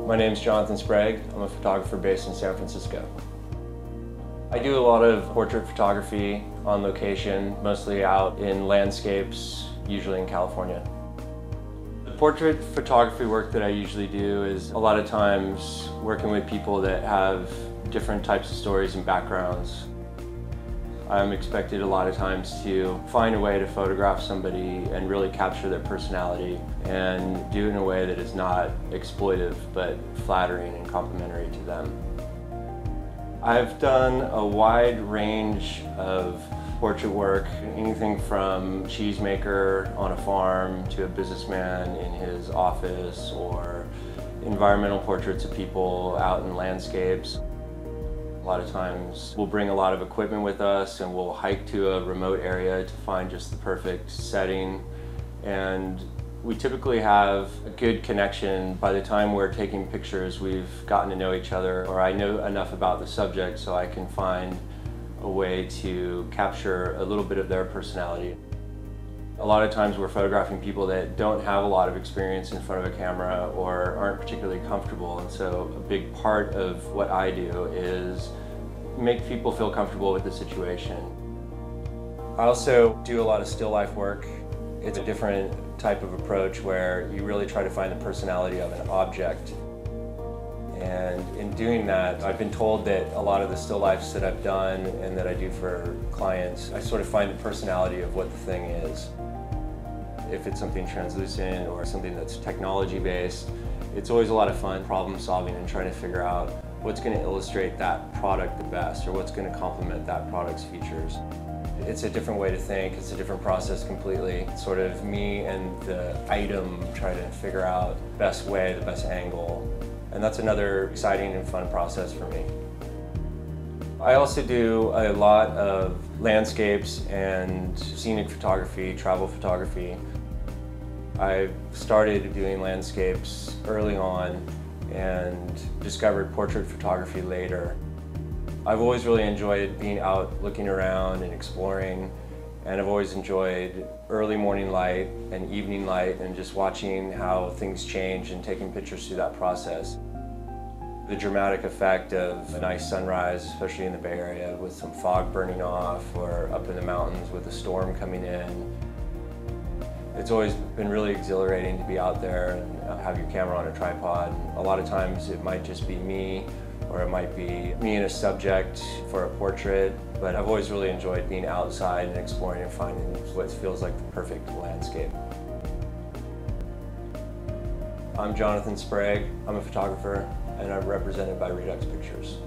My name's Jonathan Sprague. I'm a photographer based in San Francisco. I do a lot of portrait photography on location, mostly out in landscapes, usually in California. The portrait photography work that I usually do is a lot of times working with people that have different types of stories and backgrounds. I'm expected a lot of times to find a way to photograph somebody and really capture their personality and do it in a way that is not exploitive but flattering and complimentary to them. I've done a wide range of portrait work, anything from cheesemaker on a farm to a businessman in his office, or environmental portraits of people out in landscapes. A lot of times we'll bring a lot of equipment with us and we'll hike to a remote area to find just the perfect setting. And we typically have a good connection. By the time we're taking pictures, we've gotten to know each other, or I know enough about the subject so I can find a way to capture a little bit of their personality. A lot of times we're photographing people that don't have a lot of experience in front of a camera or aren't particularly comfortable, and so a big part of what I do is make people feel comfortable with the situation. I also do a lot of still life work. It's a different type of approach where you really try to find the personality of an object. And in doing that, I've been told that a lot of the still lifes that I've done and that I do for clients, I sort of find the personality of what the thing is. If it's something translucent or something that's technology-based, it's always a lot of fun problem solving and trying to figure out what's going to illustrate that product the best or what's going to complement that product's features. It's a different way to think, it's a different process completely. It's sort of me and the item trying to figure out the best way, the best angle. And that's another exciting and fun process for me. I also do a lot of landscapes and scenic photography, travel photography. I started doing landscapes early on and discovered portrait photography later. I've always really enjoyed being out looking around and exploring, and I've always enjoyed early morning light and evening light and just watching how things change and taking pictures through that process. The dramatic effect of a nice sunrise, especially in the Bay Area with some fog burning off, or up in the mountains with a storm coming in. It's always been really exhilarating to be out there and have your camera on a tripod. And a lot of times it might just be me, or it might be me and a subject for a portrait, but I've always really enjoyed being outside and exploring and finding what feels like the perfect landscape. I'm Jonathan Sprague. I'm a photographer, and I'm represented by Redux Pictures.